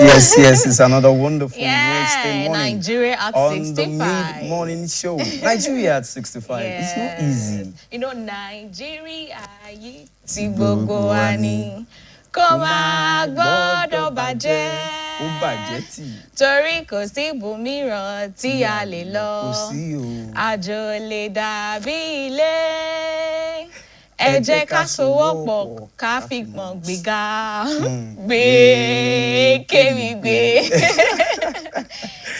yes. It's another wonderful Wednesday morning. Nigeria at on 65. the mid-morning show. Nigeria at 65. It's not easy. You know, Nigeria, ti gbogbo wa ni. Kó má gbọ́dọ̀ bàjẹ́. Ó bàjẹ́ tì. Torí kò sí ibòmíràn tí a lè lọ. Kò sí o. Àjò lè dàbí ilé. Ẹ jẹ́ ká sowọ́pọ̀ ká fìgbọ̀n gbéga. Gbé kémi gbé.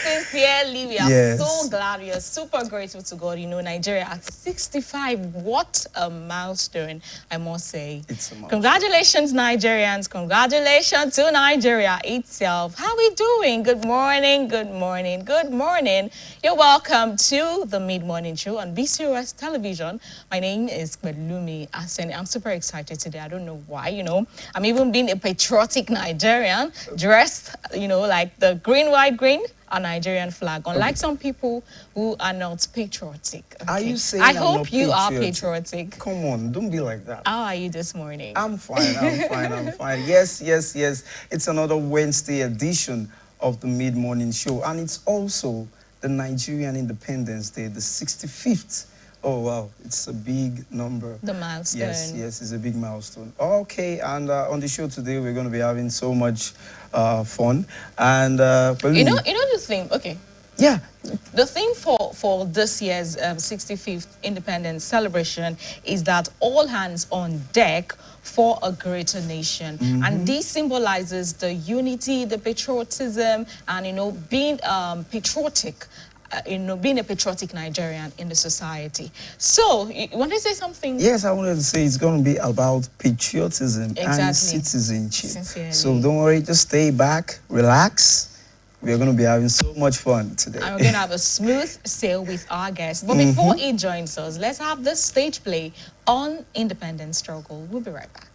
Sincerely, we are so glad. We are super grateful to God. You know, Nigeria at 65. What a milestone, I must say. It's a milestone. Congratulations, Nigerians. Congratulations to Nigeria itself. How are we doing? Good morning, good morning, good morning. You're welcome to the Mid-Morning Show on BCOS television. My name is Belumi Aseni. I'm super excited today. I don't know why, you know. I'm even being a patriotic Nigerian, dressed, you know, like the green, white, green, a Nigerian flag, unlike some people who are not patriotic. Okay? Are you saying I hope you are patriotic. Come on, don't be like that. How are you this morning? I'm fine, I'm fine. Yes. It's another Wednesday edition of the Mid-Morning Show, and it's also the Nigerian Independence Day, the 65th. Oh, wow, it's a big number. The milestone. Yes, it's a big milestone. Okay, and on the show today, we're going to be having so much fun. And you know the thing, okay. Yeah. The thing for this year's 65th Independence celebration is that all hands on deck for a greater nation. And this symbolizes the unity, the patriotism, and, you know, being patriotic. You know, being a patriotic Nigerian in the society. So, you want to say something? Yes, I wanted to say it's going to be about patriotism and citizenship. Sincerely. So don't worry, just stay back, relax. We're going to be having so much fun today. And we're going to have a smooth sail with our guests. But before he joins us, let's have this stage play on independence struggle. We'll be right back.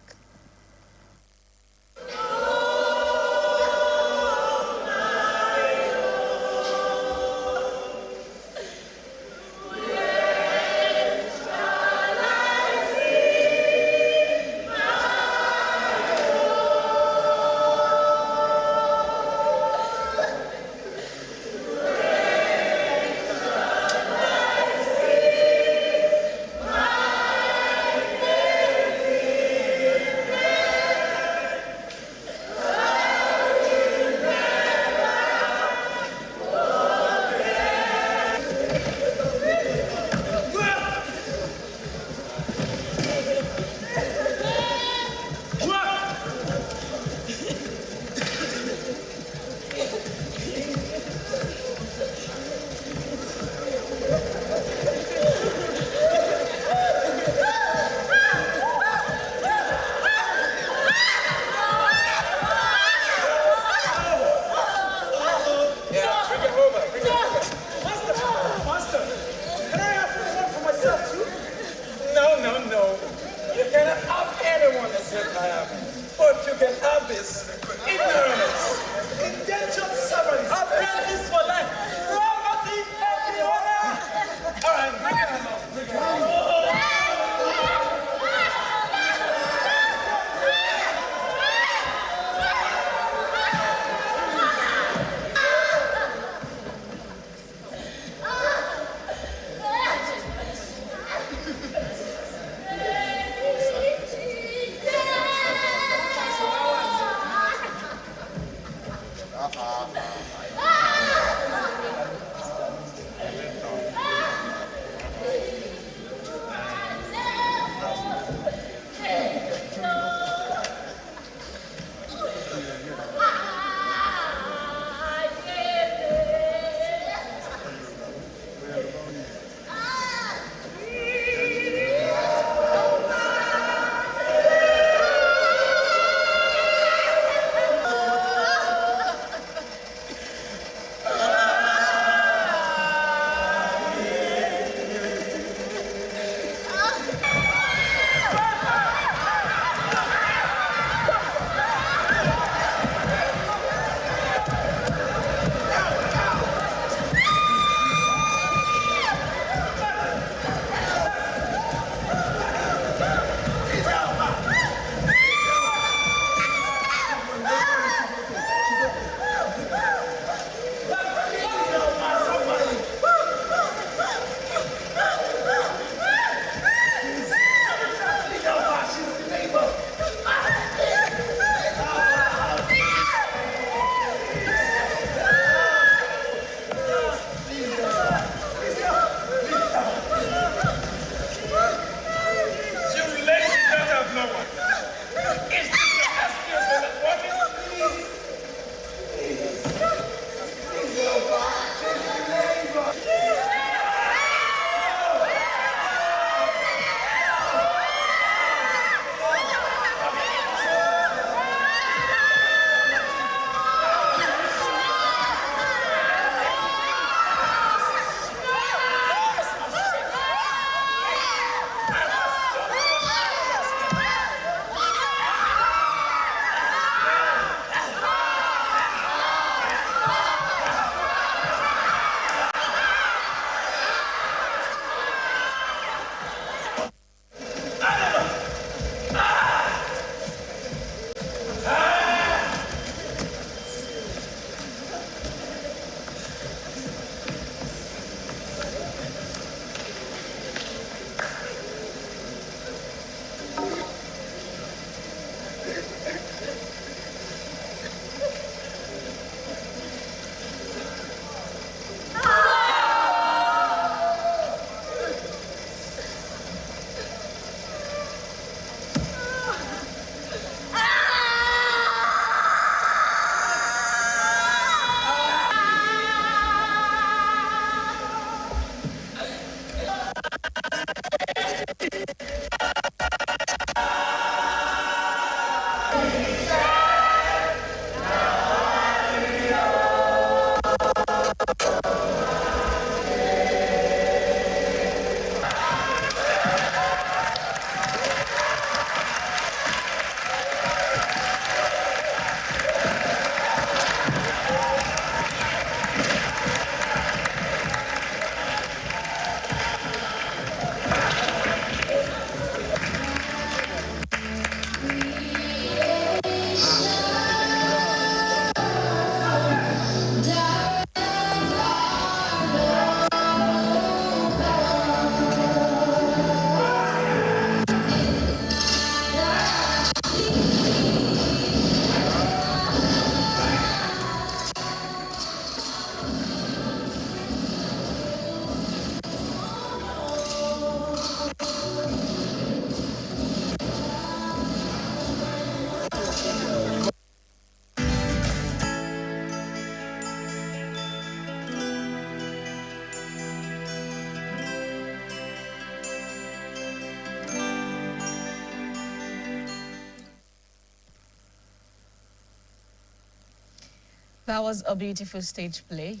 That was a beautiful stage play,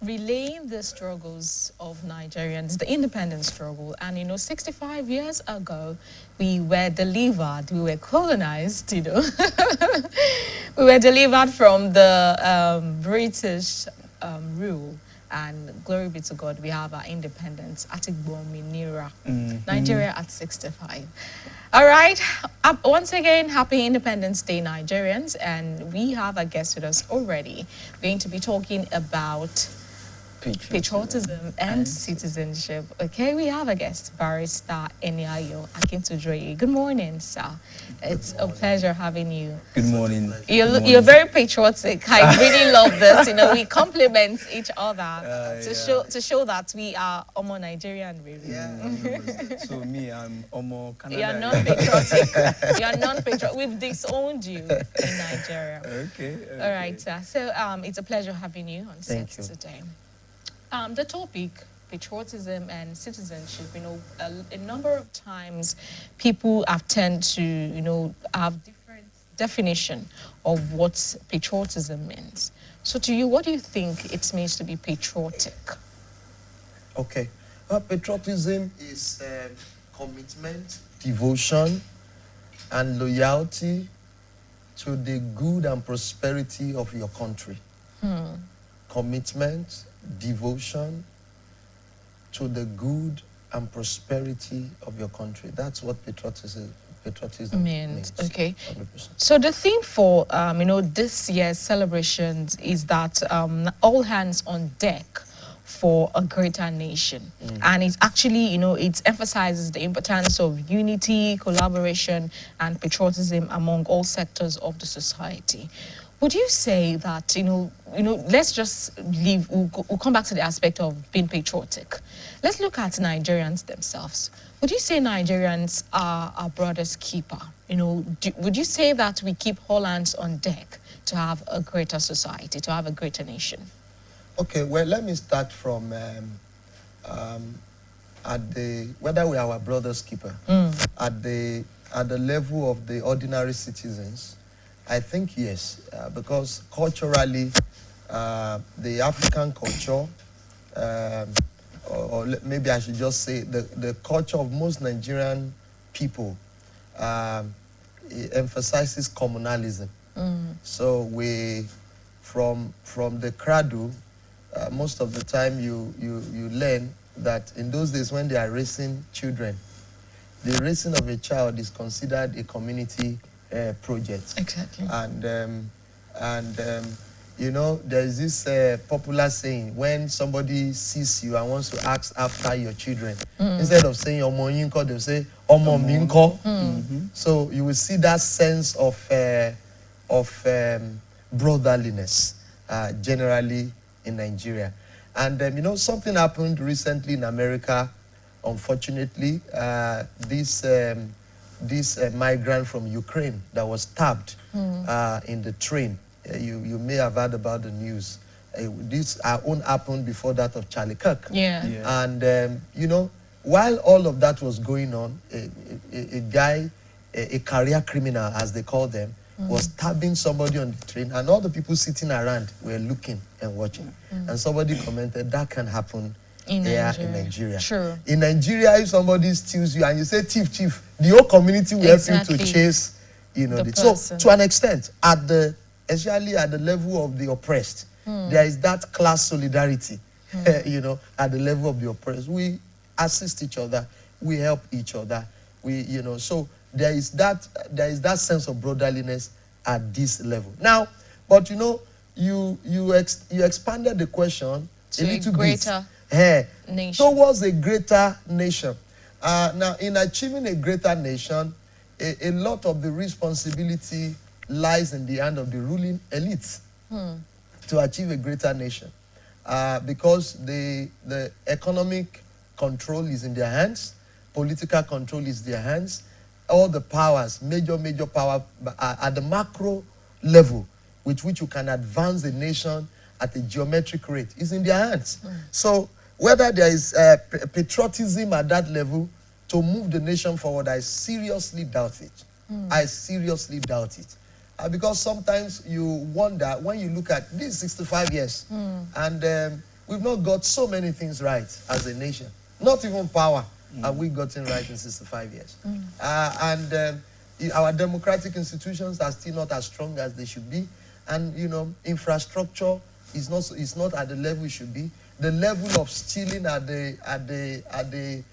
relaying the struggles of Nigerians, the independence struggle. And, 65 years ago, we were delivered, we were colonized, we were delivered from the British rule. And glory be to God, we have our independence at Igbominira, Nigeria at 65. All right, once again, happy Independence Day, Nigerians. And we have a guest with us already. We're going to be talking about patriotism and citizenship. Okay, we have a guest, Barrister Eniayo Akintojoye. Good morning, sir. It's a pleasure having you. Good morning. You're very patriotic. I really love this. We compliment each other to show that we are Omo Nigerian, really. Yeah. So me, I'm Omo Canada. You're non-patriotic. You're non-patriotic. We've disowned you in Nigeria. Okay. All right, sir. So it's a pleasure having you on set today. The topic, patriotism and citizenship, a number of times people have tend to, have different definition of what patriotism means. So to you, what do you think it means to be patriotic? Okay. Patriotism is commitment, devotion, and loyalty to the good and prosperity of your country. Commitment, devotion to the good and prosperity of your country. That's what patriotism means. Okay. 100%. So the theme for this year's celebrations is that all hands on deck for a greater nation. And it actually, it emphasizes the importance of unity, collaboration, and patriotism among all sectors of the society. Would you say that, let's just leave, we'll come back to the aspect of being patriotic. Let's look at Nigerians themselves. Would you say Nigerians are our brother's keeper? Would you say that we keep all hands on deck to have a greater society, to have a greater nation? Okay, well, let me start from whether we are our brother's keeper, at the level of the ordinary citizens. I think yes, because culturally, the African culture, or maybe I should just say the culture of most Nigerian people emphasizes communalism. So we, from the cradle, most of the time you learn that in those days when they are raising children, the raising of a child is considered a community project. Exactly. And there's this popular saying, when somebody sees you and wants to ask after your children, instead of saying Omo Yinko, they'll say Omo Minko. So you will see that sense of brotherliness generally in Nigeria. And something happened recently in America. Unfortunately, this migrant from Ukraine that was stabbed in the train. You may have heard about the news. This our own happened before that of Charlie Kirk. Yeah. And while all of that was going on, a guy, a career criminal as they call them, was stabbing somebody on the train, and all the people sitting around were looking and watching. And somebody commented, that can happen in Nigeria. Sure. In Nigeria, if somebody steals you and you say thief, the whole community will help you to chase, So to an extent, especially at the level of the oppressed, there is that class solidarity. At the level of the oppressed, we assist each other, we help each other. So there is that sense of brotherliness at this level. Now, but you expanded the question a little greater bit. Nation. Towards a greater nation. Now, in achieving a greater nation, a lot of the responsibility lies in the hand of the ruling elite to achieve a greater nation. Because the economic control is in their hands, political control is in their hands, all the powers, major power at the macro level with which you can advance the nation at a geometric rate is in their hands. So whether there is patriotism at that level to move the nation forward, I seriously doubt it. I seriously doubt it. because sometimes you wonder when you look at these 65 years, and we've not got so many things right as a nation. Not even power have we gotten right in 65 years. Our democratic institutions are still not as strong as they should be. And, you know, infrastructure is not at the level it should be. The level of stealing at the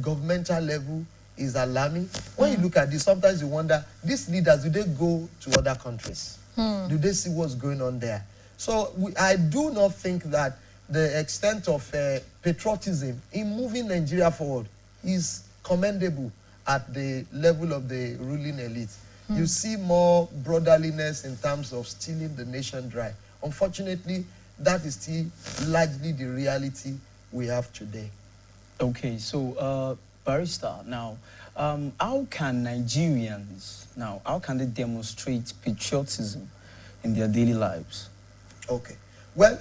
governmental level is alarming. When you look at this, sometimes you wonder, these leaders, do they go to other countries? Do they see what's going on there? So I do not think that the extent of patriotism in moving Nigeria forward is commendable at the level of the ruling elite. You see more brotherliness in terms of stealing the nation dry. Unfortunately, that is still largely the reality we have today. Okay, so Barrister, now, how can Nigerians, how can they demonstrate patriotism in their daily lives? Okay. Well,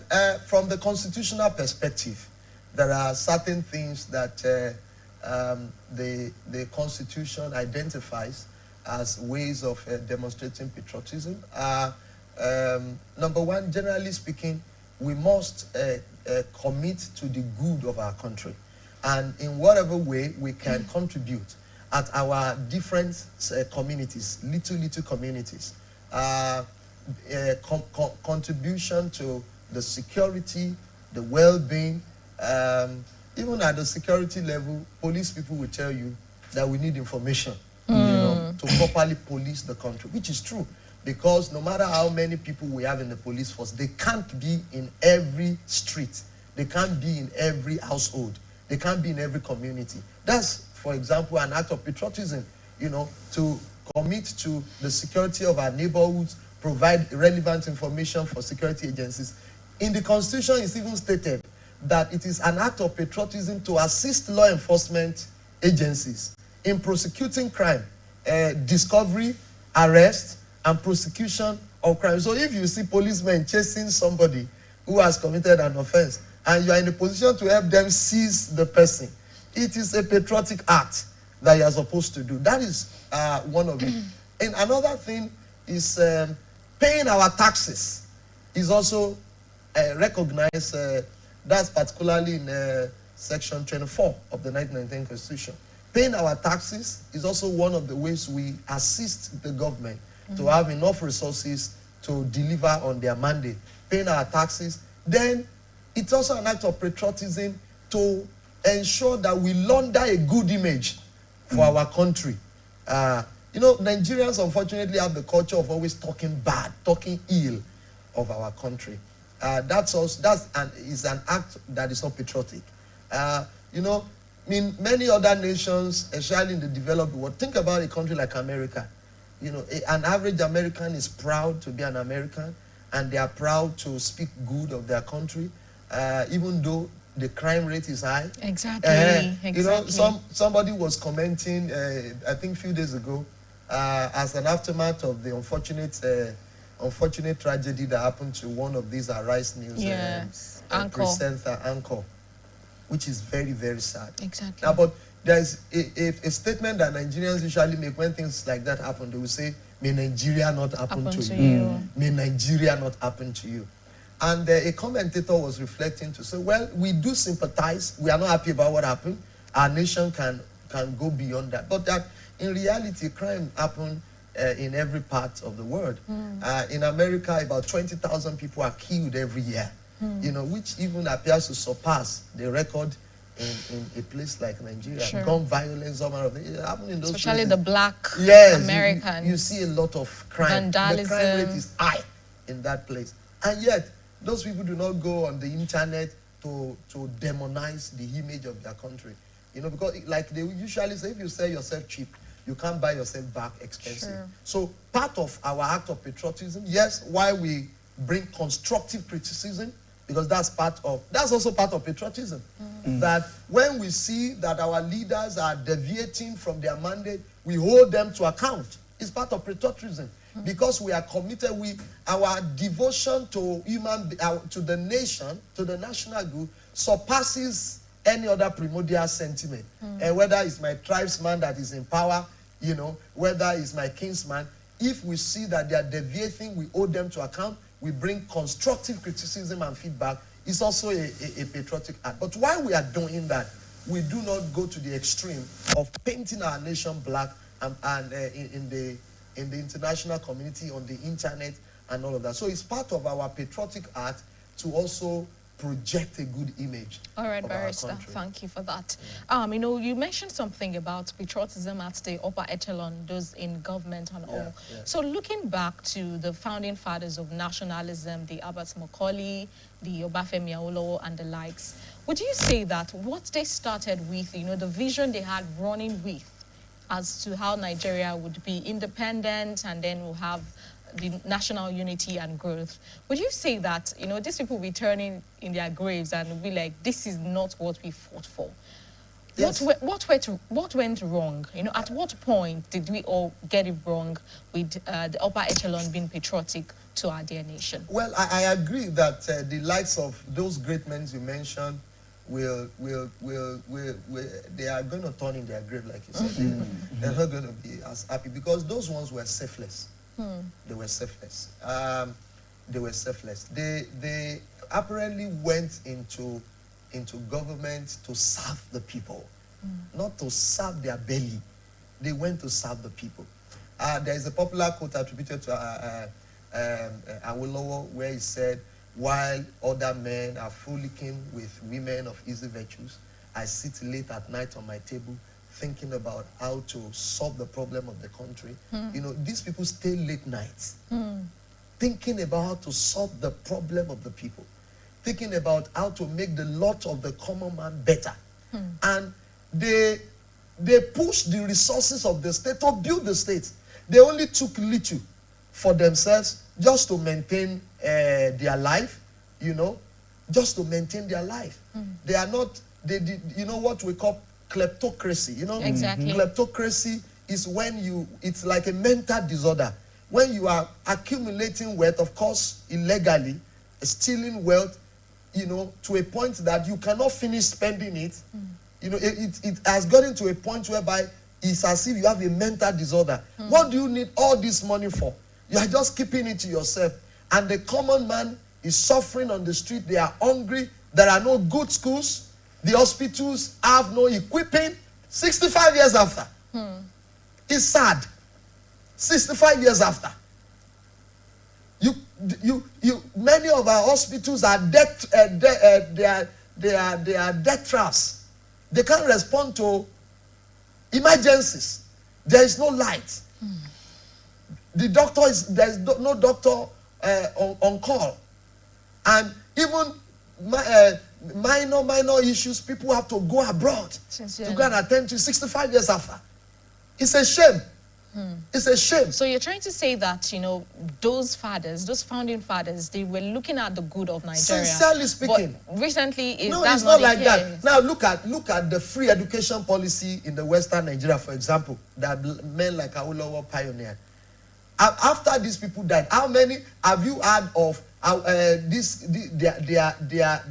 from the constitutional perspective, there are certain things that the Constitution identifies as ways of demonstrating patriotism. Number one, generally speaking, we must commit to the good of our country. And in whatever way we can contribute at our different communities, little communities, contribution to the security, the well-being, even at the security level, police people will tell you that we need information, you know, to properly police the country, which is true. Because no matter how many people we have in the police force, they can't be in every street. They can't be in every household. They can't be in every community. That's, for example, an act of patriotism, you know, to commit to the security of our neighborhoods, provide relevant information for security agencies. In the Constitution, it's even stated that it is an act of patriotism to assist law enforcement agencies in prosecuting crime, discovery, arrest, and prosecution of crime. So if you see policemen chasing somebody who has committed an offense and you are in a position to help them seize the person, it is a patriotic act that you are supposed to do. That is one of it. And another thing is paying our taxes is also recognized. That's particularly in Section 24 of the 1999 Constitution. Paying our taxes is also one of the ways we assist the government to have enough resources to deliver on their mandate. Paying our taxes. Then it's also an act of patriotism to ensure that we launder a good image for our country. You know, Nigerians unfortunately have the culture of always talking bad, talking ill of our country. Is an act that is not patriotic. You know, I mean, many other nations, especially in the developed world, think about a country like America. You know, an average American is proud to be an American, and they are proud to speak good of their country, even though the crime rate is high. Exactly. You know, somebody was commenting, I think a few days ago, as an aftermath of the unfortunate tragedy that happened to one of these Arise News presenter, Anchor, which is very, very sad. Exactly. Now, but there's a statement that Nigerians usually make when things like that happen. They will say, may Nigeria not happen to you. May Nigeria not happen to you. And a commentator was reflecting to say, well, we do sympathize. We are not happy about what happened. Our nation can go beyond that. But that in reality, crime happened in every part of the world. In America, about 20,000 people are killed every year, you know, which even appears to surpass the record in a place like Nigeria. Sure. Gun violence, happened in those especially places. the black Americans. You see a lot of crime. Vandalism. The crime rate is high in that place. And yet, those people do not go on the internet to demonize the image of their country. You know, because like they usually say, if you sell yourself cheap, you can't buy yourself back expensive. Sure. So part of our act of patriotism, yes, why we bring constructive criticism, because that's also part of patriotism. That when we see that our leaders are deviating from their mandate, we hold them to account. It's part of patriotism. Because we are committed, our devotion to to the nation, to the national good, surpasses any other primordial sentiment. And whether it's my tribesman that is in power, you know, whether it's my kinsman, If we see that they are deviating, we hold them to account. We bring constructive criticism and feedback. It's also a patriotic act. But while we are doing that, we do not go to the extreme of painting our nation black and in the international community, on the internet, and all of that. So it's part of our patriotic act to also project a good image. All right, of Barrister, our country. thank you for that. You know, you mentioned something about patriotism at the upper echelon, those in government and all. Yeah. So looking back to the founding fathers of nationalism, the Albert Macaulay, the Obafemi Awolowo and the likes, would you say that what they started with, you know, the vision they had running with as to how Nigeria would be independent and then we'll have the national unity and growth, would you say that, you know, these people will be turning in their graves and be like, this is not what we fought for? Yes. What went wrong? You know, at what point did we all get it wrong with the upper echelon being patriotic to our dear nation? Well, I agree that the likes of those great men you mentioned they are going to turn in their grave, like you said. They're not going to be as happy because those ones were selfless. They were selfless. They were selfless. They apparently went into government to serve the people, not to serve their belly. They went to serve the people. There is a popular quote attributed to Awolowo where he said, "While other men are frolicking with women of easy virtues, I sit late at night on my table thinking about how to solve the problem of the country." You know, these people stay late nights thinking about how to solve the problem of the people, thinking about how to make the lot of the common man better. And they pushed the resources of the state to build the state. They only took little for themselves just to maintain their life, you know, just to maintain their life. They are not, they did, you know what we call kleptocracy, you know? Exactly. Kleptocracy is when it's like a mental disorder. When you are accumulating wealth, of course, illegally, stealing wealth, you know, to a point that you cannot finish spending it. You know, it has gotten to a point whereby it's as if you have a mental disorder. What do you need all this money for? You are just keeping it to yourself. And the common man is suffering on the street. They are hungry. There are no good schools. The hospitals have no equipping. 65 years after. It's sad. 65 years after. Many of our hospitals are debt traps. They can't respond to emergencies. There is no light. There is no doctor on call. And even minor issues, people have to go abroad to go and attend to 65 years after. It's a shame. It's a shame. So you're trying to say that, you know, those fathers, those founding fathers, they were looking at the good of Nigeria. Sincerely speaking. But recently, it's not like that. Now look at the free education policy in the Western Nigeria, for example, that men like Awolowo pioneered. After these people died, how many have you heard of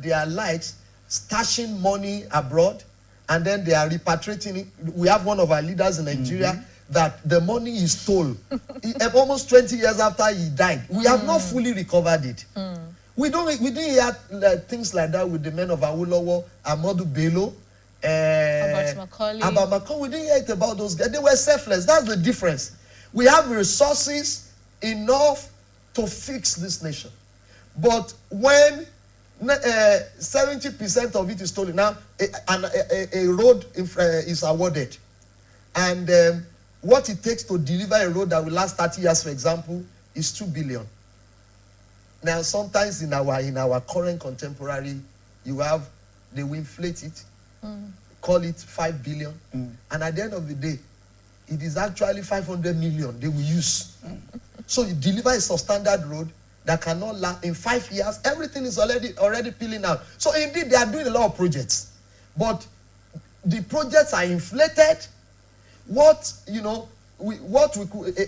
their likes stashing money abroad and then they are repatriating it? We have one of our leaders in Nigeria that the money is stole almost 20 years after he died. We have not fully recovered it. We didn't hear things like that with the men of Awolowo, Ahmadu Bello, Albert Macaulay. We didn't hear it about those guys. They were selfless. That's the difference. We have resources enough to fix this nation. But when 70% of it is stolen, now a road is awarded. And what it takes to deliver a road that will last 30 years, for example, is 2 billion. Now, sometimes in our current contemporary, they will inflate it, call it 5 billion. And at the end of the day, it is actually 500 million they will use. So you deliver a substandard road that cannot last in 5 years. Everything is already peeling out. So indeed, they are doing a lot of projects. But the projects are inflated.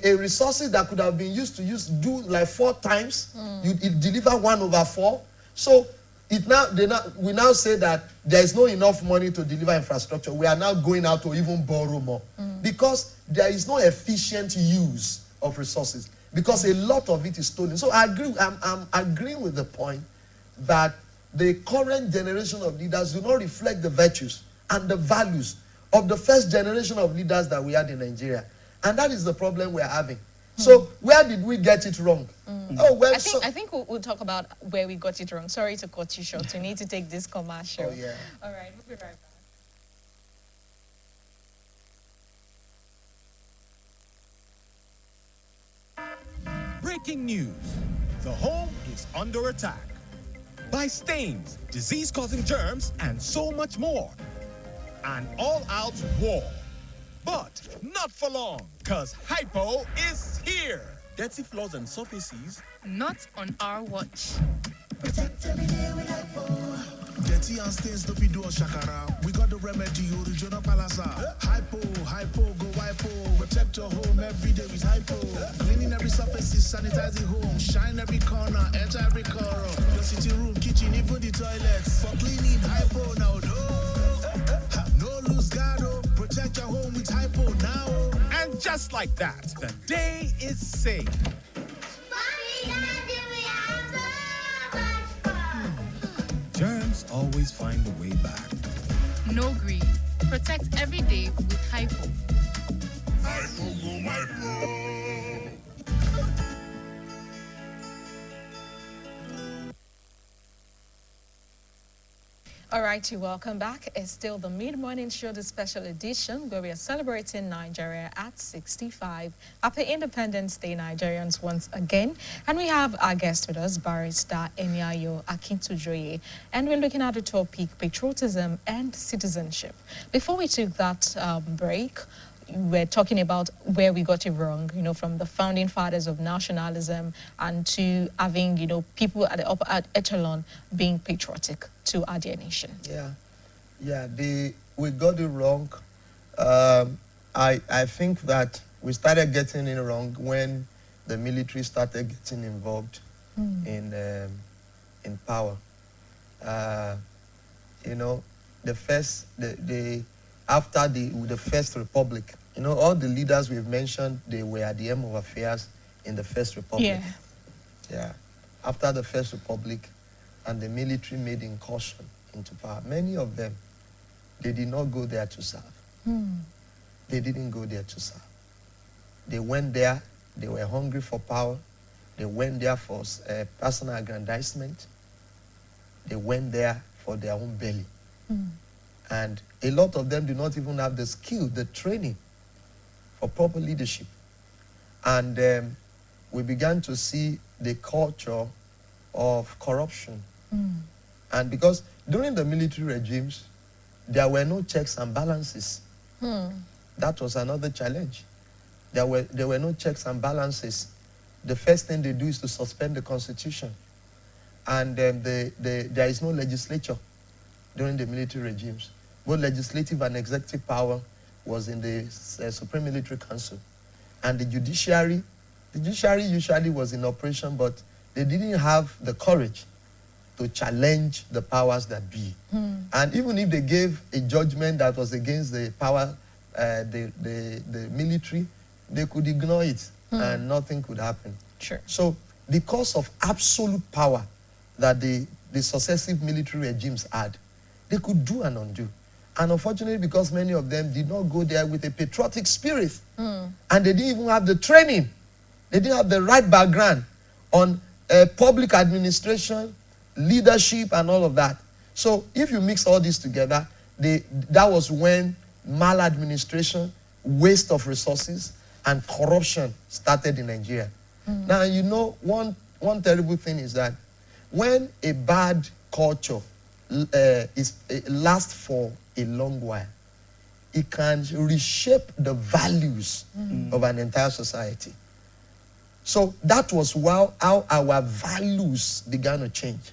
Resources that could have been used to do like 4 times, it deliver 1/4. So we now say that there is not enough money to deliver infrastructure. We are now going out to even borrow more because there is no efficient use of resources, because a lot of it is stolen. So I agree. I'm agreeing with the point that the current generation of leaders do not reflect the virtues and the values of the first generation of leaders that we had in Nigeria. And that is the problem we're having. So where did we get it wrong? Oh, well, I think we'll talk about where we got it wrong. Sorry to cut you short. We need to take this commercial. Oh, yeah. All right, we'll be right back. Breaking news. The home is under attack by stains, disease-causing germs, and so much more. An all-out war. But not for long, because Hypo is here. Dirty floors and surfaces. Not on our watch. Protect every day with Hypo. Dirty and stains no fit do us shakara. We got the remedy, original palasa. Hypo, go Hypo. Protect your home every day with Hypo. Cleaning every surface, sanitizing home. Shine every corner, enter every corner. Your sitting room, kitchen, even the toilets. For cleaning, Hypo now, no lose guard, protect your home with Hypo now. And just like that, the day is saved. Germs always find a way back. No greed. Protect every day with Hypo. Hypo go Hypo. All right, welcome back. It's still the Mid-Morning Show, the special edition where we are celebrating Nigeria at 65. Happy Independence Day, Nigerians, once again. And we have our guest with us, Barrister Enyayo Akintujoye. And we're looking at the topic, patriotism and citizenship. Before we took that break, we're talking about where we got it wrong, you know, from the founding fathers of nationalism and to having, you know, people at the upper echelon being patriotic to our dear nation. Yeah, we got it wrong. I think that we started getting it wrong when the military started getting involved in power. You know, after the First Republic, you know, all the leaders we've mentioned, they were at the helm of affairs in the First Republic. Yeah. After the First Republic, and the military made incursion into power, many of them, they did not go there to serve. They didn't go there to serve. They went there, they were hungry for power. They went there for personal aggrandizement. They went there for their own belly. And a lot of them do not even have the skill, the training for proper leadership. And we began to see the culture of corruption. And because during the military regimes, there were no checks and balances. That was another challenge. There were no checks and balances. The first thing they do is to suspend the constitution. And there is no legislature during the military regimes. Both legislative and executive power was in the Supreme Military Council. And the judiciary usually was in operation, but they didn't have the courage to challenge the powers that be. And even if they gave a judgment that was against the power, the military, they could ignore it and nothing could happen. Sure. So because of absolute power that the successive military regimes had, they could do and undo. And unfortunately, because many of them did not go there with a patriotic spirit, and they didn't even have the training, they didn't have the right background on public administration, leadership, and all of that. So if you mix all this together, that was when maladministration, waste of resources, and corruption started in Nigeria. Now, you know, one terrible thing is that when a bad culture lasts for a long while, it can reshape the values of an entire society. So that was how our values began to change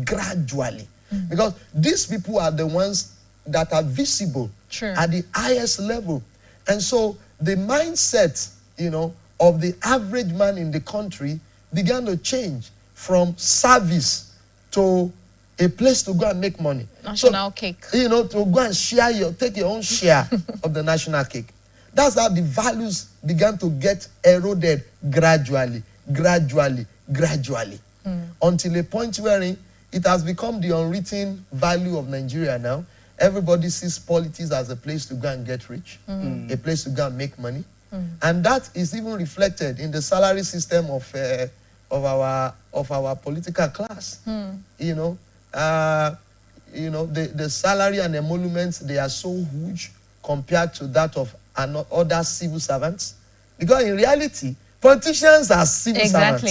gradually. Because these people are the ones that are visible at the highest level. And so the mindset, you know, of the average man in the country began to change from service to a place to go and make money. National cake. You know, to go and take your own share of the national cake. that's how the values began to get eroded gradually, until a point wherein it has become the unwritten value of Nigeria now. Everybody sees politics as a place to go and get rich, a place to go and make money. And that is even reflected in the salary system of our political class. You know, the salary and emoluments, they are so huge compared to that of other civil servants. Because in reality, politicians are civil servants.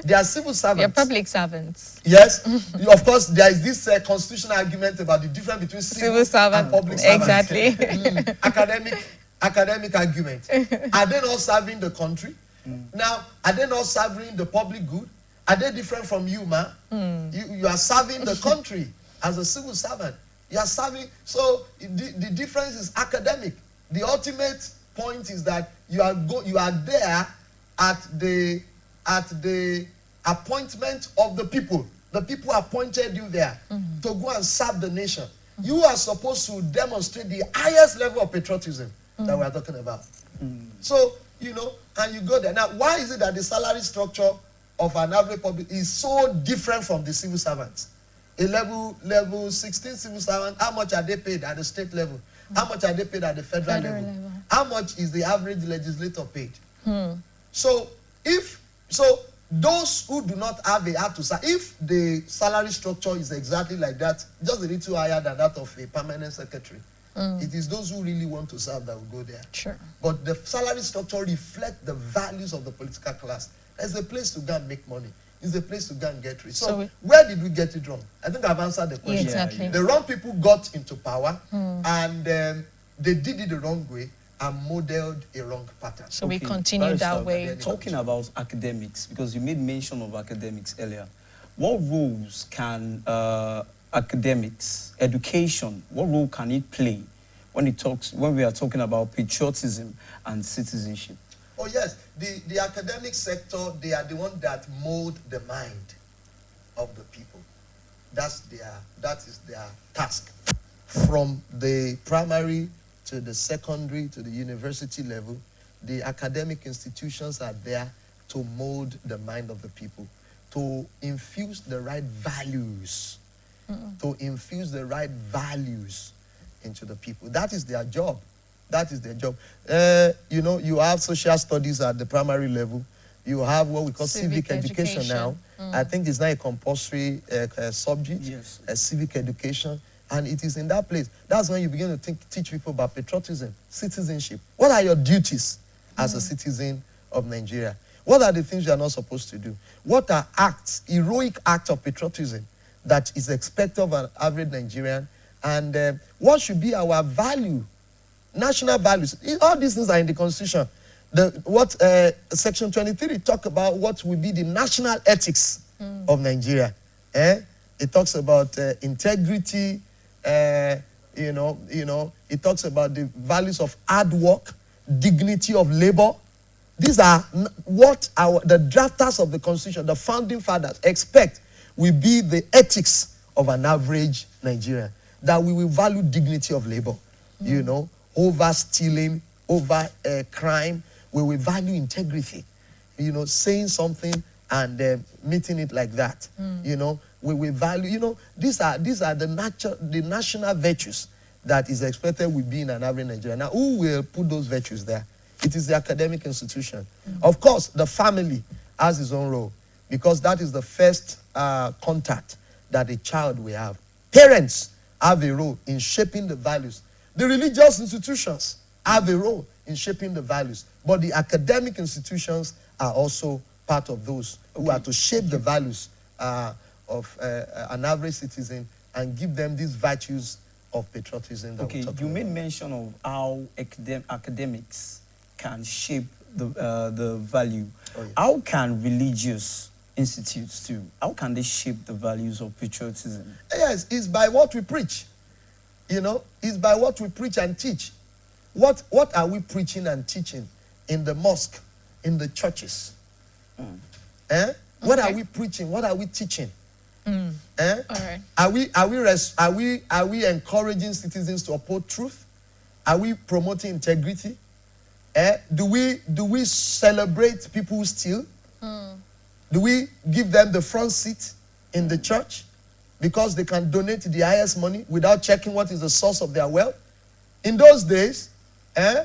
They are civil servants. They're public servants. Yes. Of course, there is this constitutional argument about the difference between civil servants and public servants. Exactly. Academic argument. Are they not serving the country? Now, are they not serving the public good? Are they different from you, man? You are serving the country as a civil servant. You are serving. So the difference is academic. The ultimate point is that you are there at the appointment of the people. The people appointed you there to go and serve the nation. You are supposed to demonstrate the highest level of patriotism that we are talking about. So, you know, and you go there. Now, why is it that the salary structure of an average public is so different from the civil servants? A level 16 civil servant, how much are they paid at the state level? How much are they paid at the federal level? How much is the average legislator paid? So those who do not have a heart to serve, if the salary structure is exactly like that, just a little higher than that of a permanent secretary, it is those who really want to serve that will go there. Sure. But the salary structure reflects the values of the political class. It's a place to go and make money. It's a place to go and get rich. So where did we get it wrong? I think I've answered the question. Exactly. The wrong people got into power and they did it the wrong way and modeled a wrong pattern. So we continue that way. Talking about academics, because you made mention of academics earlier, what roles can academics, education, what role can it play when we are talking about patriotism and citizenship? Oh yes, the academic sector, they are the one that mold the mind of the people. That is their task. From the primary to the secondary to the university level, the academic institutions are there to mold the mind of the people, to infuse the right values, into the people. That is their job. That is their job. You know, you have social studies at the primary level. You have what we call civic education now. I think it's not a compulsory subject, civic education. And it is in that place. That's when you begin to teach people about patriotism, citizenship. What are your duties as a citizen of Nigeria? What are the things you are not supposed to do? What are acts, heroic acts of patriotism that is expected of an average Nigerian? And what should be our value? National values. All these things are in the Constitution. Section 23 talk about what will be the national ethics of Nigeria. It talks about integrity. It talks about the values of hard work, dignity of labor. These are what the drafters of the Constitution, the founding fathers, expect will be the ethics of an average Nigerian. That we will value dignity of labor, over stealing, over crime. We will value integrity, saying something and meeting it like that. We will value, these are the national virtues that is expected will be in an average Nigerian. Now, who will put those virtues there? It is the academic institution. Of course, the family has its own role because that is the first contact that a child will have. Parents have a role in shaping the values. The religious institutions have a role in shaping the values. But the academic institutions are also part of those who are to shape the values of an average citizen and give them these virtues of patriotism. Okay, you made mention of how academics can shape the value. Oh, yeah. How can religious institutes too, how can they shape the values of patriotism? Yes, it's by what we preach. It's by what we preach and teach. What are we preaching and teaching in the mosque, in the churches? What are we preaching? What are we teaching? All right. Are we encouraging citizens to uphold truth? Are we promoting integrity? Do we celebrate people who steal? Do we give them the front seat in the church because they can donate the highest money without checking what is the source of their wealth? In those days, even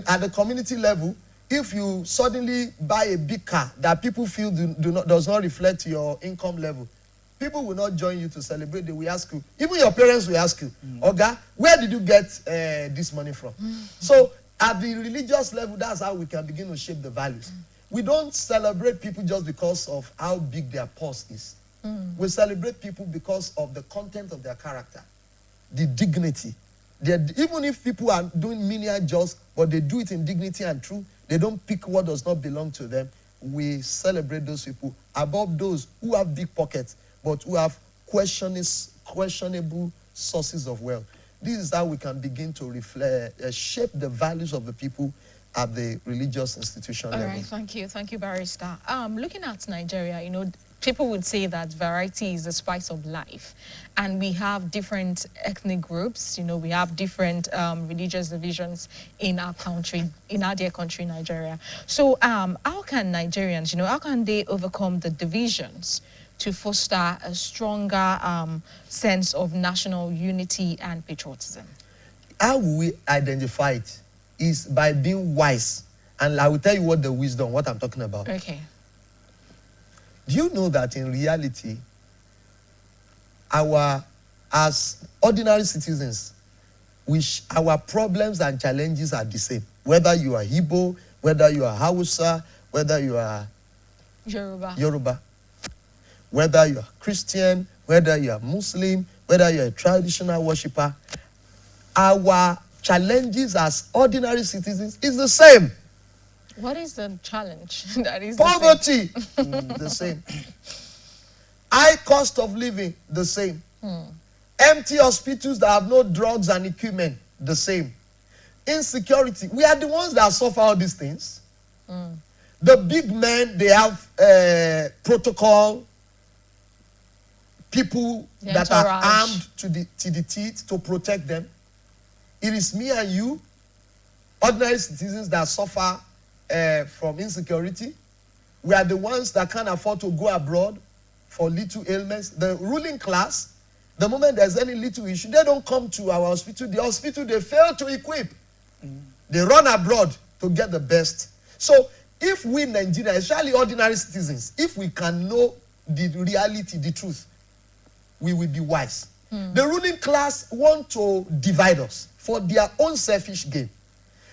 at the community level, if you suddenly buy a big car that people feel does not reflect your income level, people will not join you to celebrate. They will ask you, even your parents will ask you, Oga, where did you get this money from? So at the religious level, that's how we can begin to shape the values. We don't celebrate people just because of how big their purse is. We celebrate people because of the content of their character, the dignity. Even if people are doing menial jobs, but they do it in dignity and truth, they don't pick what does not belong to them. We celebrate those people above those who have big pockets, but who have questionable sources of wealth. This is how we can begin to reflect, shape the values of the people at the religious institution level. All right, thank you, Barrister. Looking at Nigeria, you know, people would say that variety is the spice of life, and we have different ethnic groups. You know, we have different religious divisions in our country, in our dear country, Nigeria. So, how can Nigerians, you know, how can they overcome the divisions to foster a stronger sense of national unity and patriotism? How will we identify it? Is by being wise. And I will tell you what I'm talking about. Okay. Do you know that in reality, as ordinary citizens, our problems and challenges are the same. Whether you are Igbo, whether you are Hausa, whether you are Yoruba, whether you are Christian, whether you are Muslim, whether you are a traditional worshipper, our challenges as ordinary citizens is the same. What is the challenge? That is poverty, the same. High cost of living, the same. Empty hospitals that have no drugs and equipment, the same. Insecurity, we are the ones that suffer all these things. The big men, they have protocol, people that are armed to the teeth to protect them. It is me and you, ordinary citizens, that suffer from insecurity. We are the ones that can't afford to go abroad for little ailments. The ruling class, the moment there's any little issue, they don't come to our hospital. The hospital, they fail to equip. They run abroad to get the best. So if we Nigerians, especially ordinary citizens, if we can know the reality, the truth, we will be wise. The ruling class want to divide us for their own selfish gain.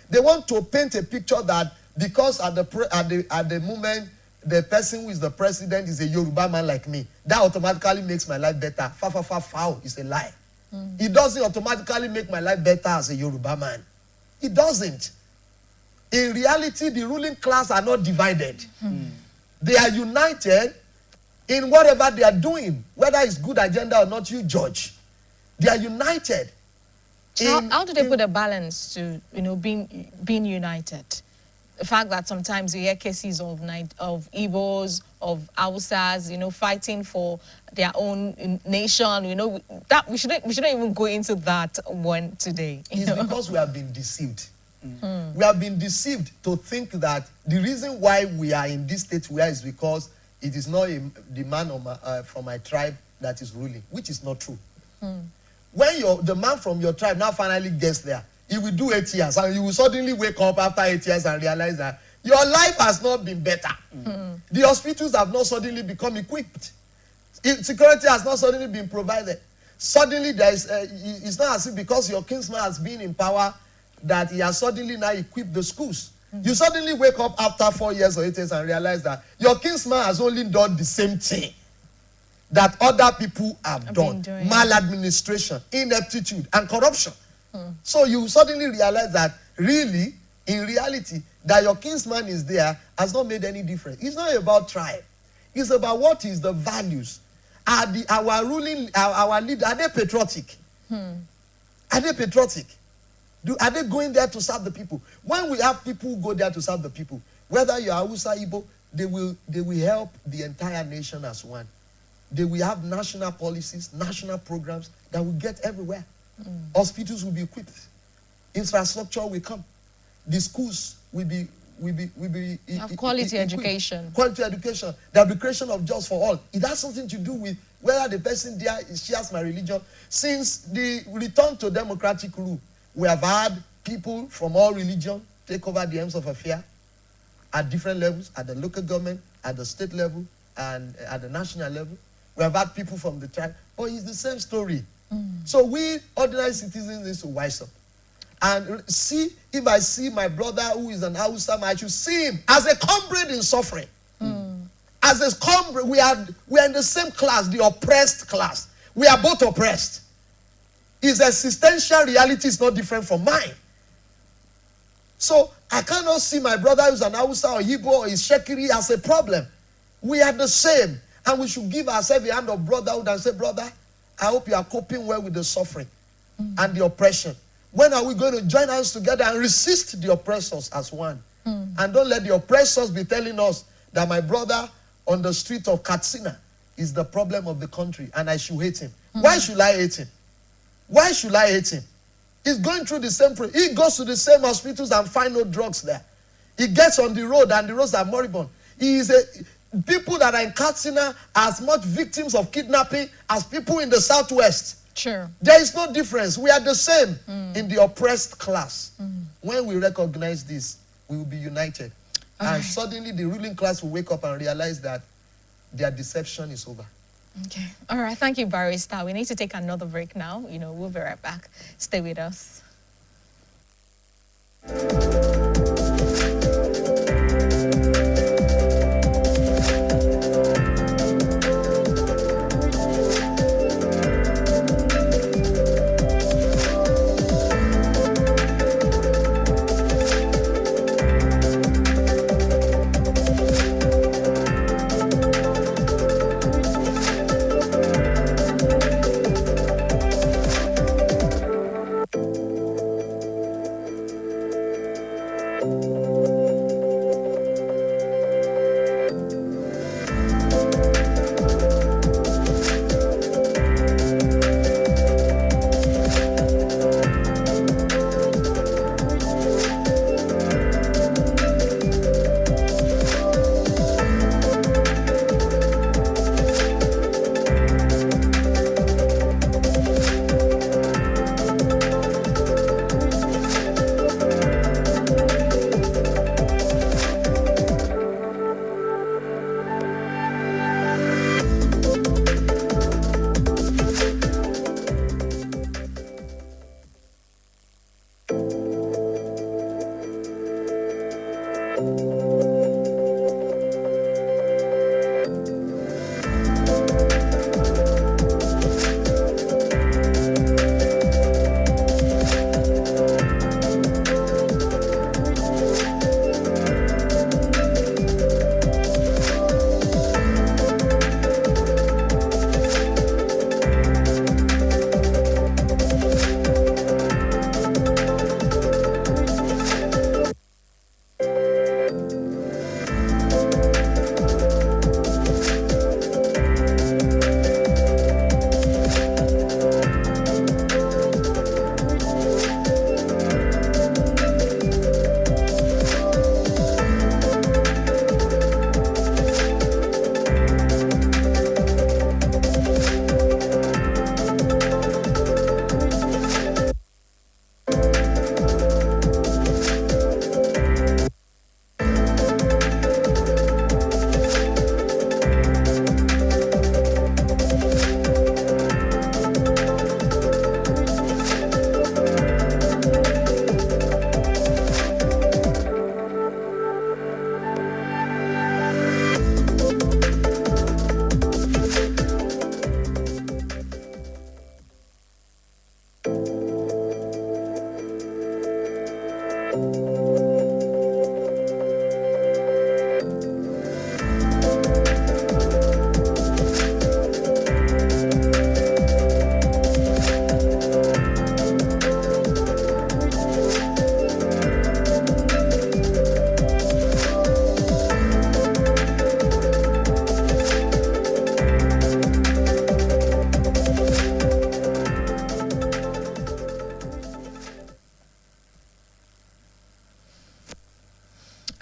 They want to paint a picture that because at the moment the person who is the president is a Yoruba man like me, that automatically makes my life better. Foul is a lie. It doesn't automatically make my life better as a Yoruba man. It doesn't. In reality, the ruling class are not divided. They are united in whatever they are doing. Whether it's good agenda or not, you judge. They are united. How do they put a balance to, you know, being united? The fact that sometimes you hear cases of Igbos, of Hausas, you know, fighting for their own nation, you know, that we shouldn't even go into that one today. It's because we have been deceived. We have been deceived to think that the reason why we are in this state we are is because it is not the man from my tribe that is ruling, which is not true. When the man from your tribe now finally gets there, he will do 8 years, and you will suddenly wake up after 8 years and realize that your life has not been better. The hospitals have not suddenly become equipped. Security has not suddenly been provided. Suddenly, it's not as if because your kinsman has been in power that he has suddenly now equipped the schools. You suddenly wake up after 4 years or 8 years and realize that your kinsman has only done the same thing that other people have done. Maladministration, ineptitude, and corruption. So you suddenly realize that really, in reality, that your kinsman is there has not made any difference. It's not about tribe. It's about what is the values. Our leaders, are they patriotic? Are they patriotic? Are they going there to serve the people? When we have people who go there to serve the people, whether you are Hausa, Igbo, they will help the entire nation as one. They will have national policies, national programs that will get everywhere. Hospitals will be equipped. Infrastructure will come. The schools will be Have quality equipped. education. Quality education. There will be creation of jobs for all. It has something to do with whether the person there shares my religion. Since the return to democratic rule, we have had people from all religions take over the aims of affair at different levels, at the local government, at the state level, and at the national level. We have had people from the tribe, but it's the same story. So we ordinary citizens need to wise up. And see, if I see my brother who is an Hausa, I should see him as a comrade in suffering. As a comrade, we are in the same class, the oppressed class. We are both oppressed. His existential reality is not different from mine. So I cannot see my brother who's an Hausa or Igbo or is Shekiri as a problem. We are the same. And we should give ourselves a hand of brotherhood and say, brother, I hope you are coping well with the suffering and the oppression. When are we going to join hands together and resist the oppressors as one? And don't let the oppressors be telling us that my brother on the street of Katsina is the problem of the country and I should hate him. Why should I hate him? Why should I hate him? He's going through the same process. He goes to the same hospitals and find no drugs there. He gets on the road and the roads are moribund. People that are in Katsina are as much victims of kidnapping as people in the southwest. Sure. There is no difference. We are the same in the oppressed class. When we recognize this, we will be united. And suddenly the ruling class will wake up and realize that their deception is over. Okay. All right. Thank you, Barrister. We need to take another break now. We'll be right back. Stay with us.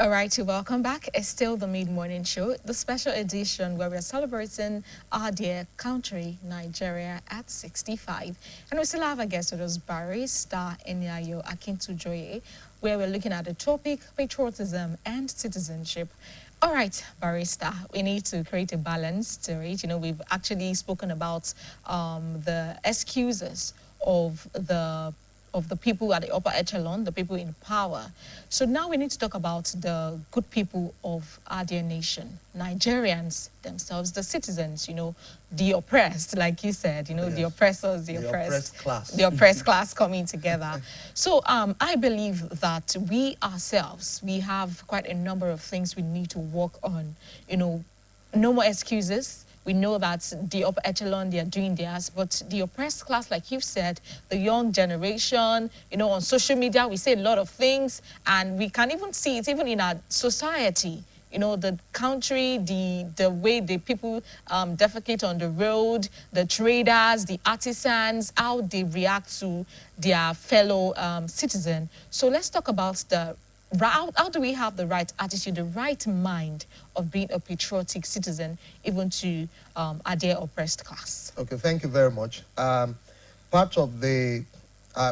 All right, welcome back. It's still the Mid-Morning Show, the special edition where we're celebrating our dear country, Nigeria, at 65. And we still have a guest with us, Barrister Enyayo Akintujoye, where we're looking at the topic, patriotism and citizenship. All right, Barrister, we need to create a balance to it. You know, we've actually spoken about the excuses of the people at the upper echelon, the people in power. So now we need to talk about the good people of our dear nation, Nigerians themselves, the citizens, you know, the oppressed, like you said, you know, Yes. the oppressors, the oppressed class. the oppressed class coming together. So I believe that we ourselves, we have quite a number of things we need to work on. You know, no more excuses. We know that the upper echelon, they are doing theirs, but the oppressed class, like you've said, the young generation, you know, on social media, we say a lot of things, and we can even see it even in our society. You know, the country, the way the people defecate on the road, the traders, the artisans, how they react to their fellow citizen. So let's talk about how do we have the right attitude, the right mind of being a patriotic citizen, even to our dear oppressed class? Okay, thank you very much. Part of the,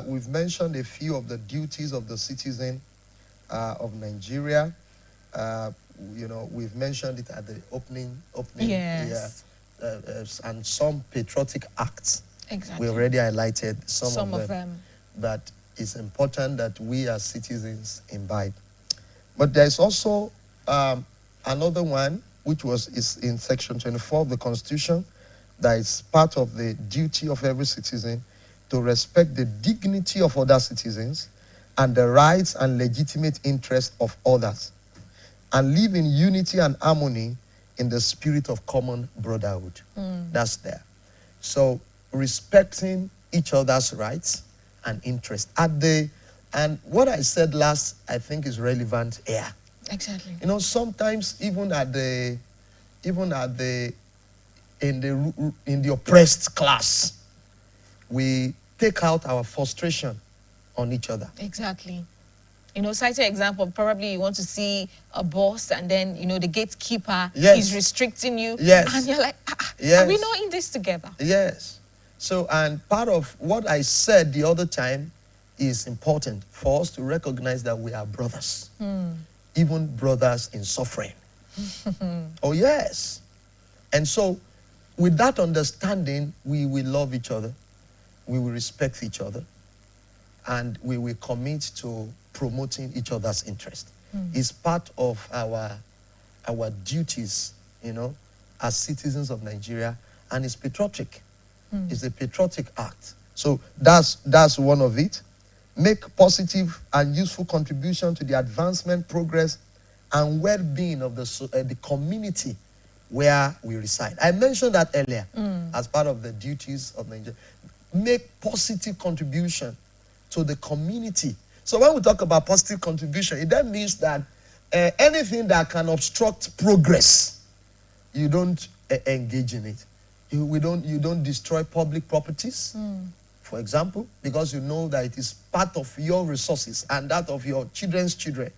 we've mentioned a few of the duties of the citizen of Nigeria. You know, we've mentioned it at the opening. Yes. And some patriotic acts. Exactly. We already highlighted some of them. That it's important that we as citizens imbibe. But there's also another one, which is in section 24 of the Constitution, that is part of the duty of every citizen to respect the dignity of other citizens and the rights and legitimate interests of others, and live in unity and harmony in the spirit of common brotherhood. That's there. So respecting each other's rights and interests. And what I said last, I think, is relevant here. Exactly. You know, sometimes even in the oppressed class, we take out our frustration on each other. Exactly. You know, cite an example, probably you want to see a boss and then, you know, the gatekeeper is restricting you. Yes. And you're like, Yes. are we not in this together? Yes. So, and part of what I said the other time is important for us to recognize that we are brothers, even brothers in suffering. Oh, yes. And so, with that understanding, we will love each other, we will respect each other, and we will commit to promoting each other's interest. It's part of our duties, you know, as citizens of Nigeria, and it's patriotic. It's a patriotic act. So that's one of it. Make positive and useful contribution to the advancement, progress, and well-being of the community where we reside. I mentioned that earlier as part of the duties of Nigeria. Make positive contribution to the community. So when we talk about positive contribution, it then means that anything that can obstruct progress, you don't engage in it. You don't destroy public properties, for example, because you know that it is part of your resources and that of your children's children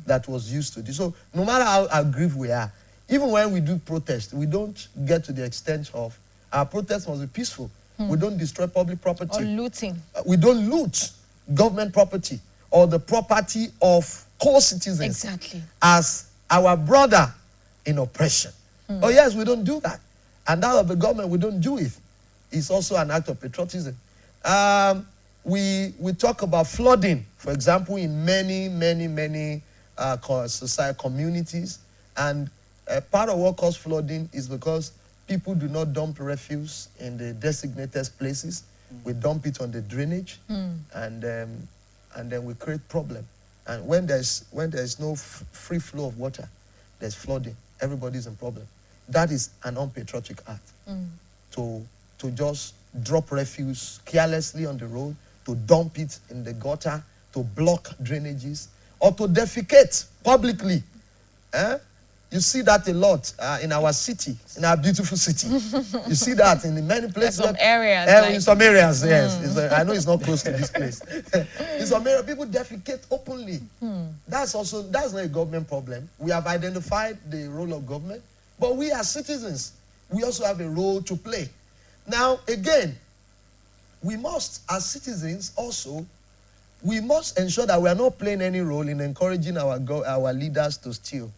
that was used to this. So no matter how aggrieved we are, even when we do protest, we don't get to the extent of our protest must be peaceful. We don't destroy public property. Or looting. We don't loot government property or the property of co-citizens Exactly. as our brother in oppression. Oh yes, we don't do that. And that of the government, we don't do it. It's also an act of patriotism. We talk about flooding, for example, in many society communities. And part of what causes flooding is because people do not dump refuse in the designated places. We dump it on the drainage, and then we create problem. And when there's no free flow of water, there's flooding. Everybody's in problem. That is an unpatriotic act. To just drop refuse carelessly on the road, to dump it in the gutter, to block drainages, or to defecate publicly. You see that a lot in our city, in our beautiful city. You see that in many places. Some areas. In some areas, yes. I know it's not close to this place. In some areas, people defecate openly. That's not a government problem. We have identified the role of government, but we as citizens, we also have a role to play. Now, again, we must, as citizens also, we must ensure that we are not playing any role in encouraging our leaders to steal,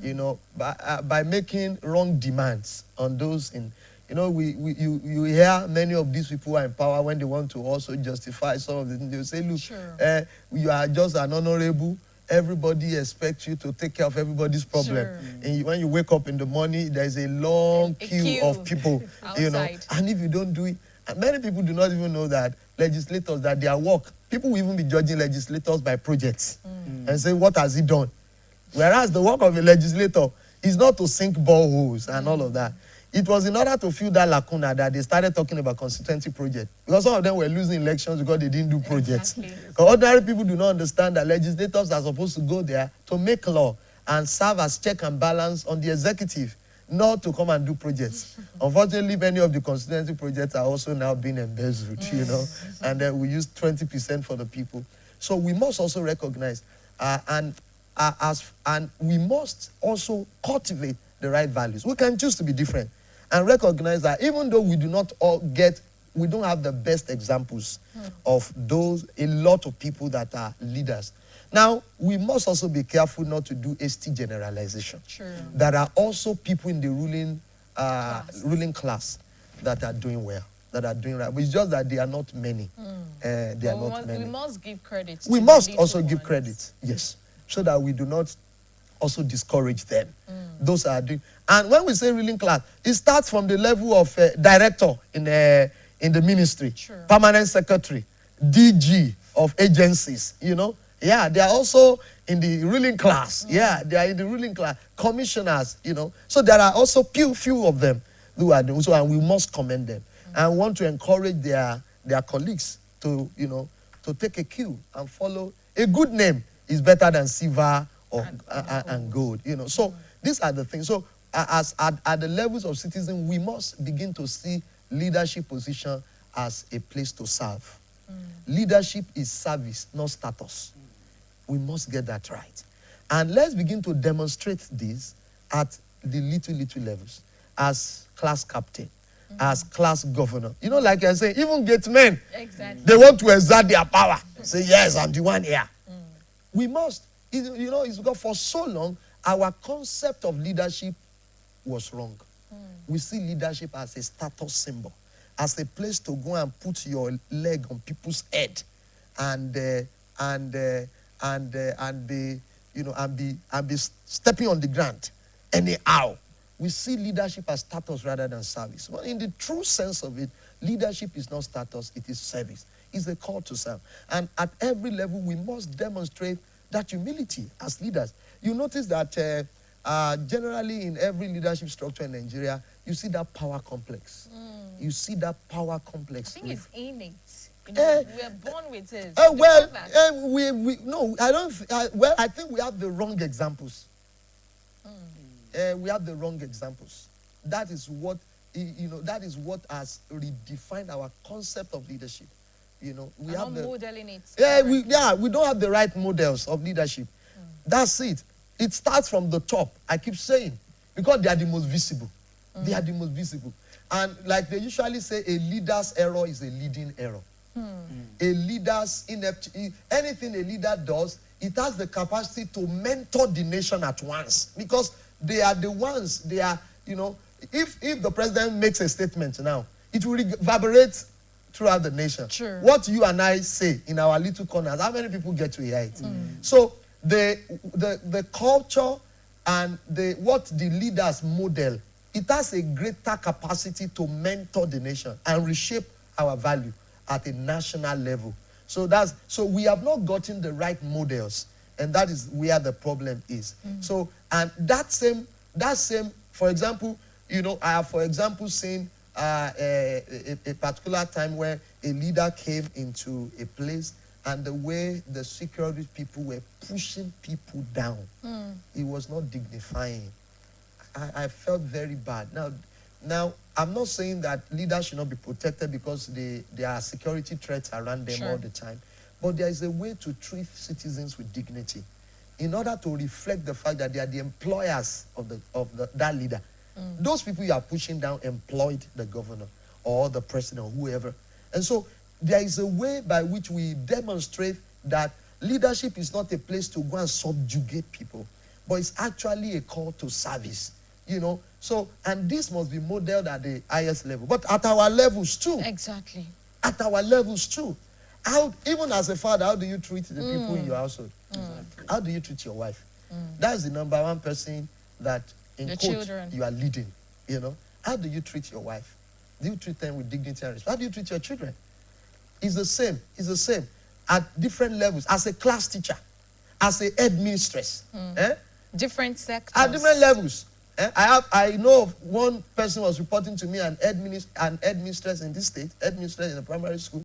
you know, by making wrong demands on those in, you know, you hear many of these people are in power when they want to also justify some of the things. They will say, look, sure. You are just an honorable. Everybody expects you to take care of everybody's problem. Sure. And when you wake up in the morning, there's a long queue of people, you know, and if you don't do it, and many people do not even know that legislators, that their work, people will even be judging legislators by projects and say, what has he done? Whereas the work of a legislator is not to sink boreholes and all of that. It was in order to fill that lacuna that they started talking about constituency projects. Because some of them were losing elections because they didn't do projects. Exactly. Ordinary people do not understand that legislators are supposed to go there to make law and serve as check and balance on the executive, not to come and do projects. Unfortunately, many of the constituency projects are also now being embezzled, you know, and then we use 20% for the people. So we must also recognize and we must also cultivate the right values. We can choose to be different and recognize that even though we do not we don't have the best examples of a lot of people that are leaders. Now, we must also be careful not to do hasty generalization. True. There are also people in the ruling class that are doing well, that are doing right. But it's just that they are not many. They are not many. We must give credit. We must also give credit, yes, so that we do not also discourage them. Those are doing. And when we say ruling class, it starts from the level of director in the ministry, Sure. permanent secretary, DG of agencies, you know. Yeah, they are also in the ruling class. Yeah, they are in the ruling class. Commissioners, you know. So there are also few of them who are doing so, and we must commend them. And want to encourage their colleagues to, you know, to take a cue and follow. A good name is better than silver or and gold, you know. So these are the things. So at the levels of citizen, we must begin to see leadership position as a place to serve. Leadership is service, not status. We must get that right. And let's begin to demonstrate this at the little levels. As class captain, as class governor. You know, like I say, even gate men, exactly. They want to exert their power. Say, yes, I'm the one here. We must. You know, it's because for so long, our concept of leadership was wrong. We see leadership as a status symbol, as a place to go and put your leg on people's head and be, you know, and be stepping on the ground anyhow. We see leadership as status rather than service. Well, in the true sense of it, leadership is not status, it is service. It's a call to serve. And at every level, we must demonstrate that humility as leaders. You notice that generally in every leadership structure in Nigeria, you see that power complex. You see that power complex. I think it's innate. You know, we are born with it. I think we have the wrong examples. We have the wrong examples. That is what, you know, that is what has redefined our concept of leadership. You know, we have the modeling it. We don't have the right models of leadership. That's it. It starts from the top. I keep saying, because they are the most visible. They are the most visible. And like they usually say, a leader's error is a leading error. A leader's anything a leader does, it has the capacity to mentor the nation at once. Because they are the ones, they are, you know, if the president makes a statement now, it will reverberate throughout the nation. Sure. What you and I say in our little corners, how many people get to hear it? So the culture and what the leaders model, it has a greater capacity to mentor the nation and reshape our value at a national level. So we have not gotten the right models, and that is where the problem is. So, and that same, for example, you know, I have, for example, seen a particular time where a leader came into a place and the way the security people were pushing people down, it was not dignifying. I felt very bad. Now, I'm not saying that leaders should not be protected because there are security threats around them all the time. But there is a way to treat citizens with dignity in order to reflect the fact that they are the employers of that leader. Those people you are pushing down employed the governor or the president or whoever. And so there is a way by which we demonstrate that leadership is not a place to go and subjugate people, but it's actually a call to service. You know, so, and this must be modeled at the highest level, but at our levels too. Exactly. At our levels too. How, even as a father, how do you treat the people in your household? How do you treat your wife? That's the number one person that, in Your quote, children. you are leading. You know, how do you treat your wife? Do you treat them with dignity and respect? How do you treat your children? It's the same. It's the same at different levels. As a class teacher, as a headmistress, Different sectors. at different levels. I know of one person was reporting to me, an headmistress in this state, headmistress in a primary school.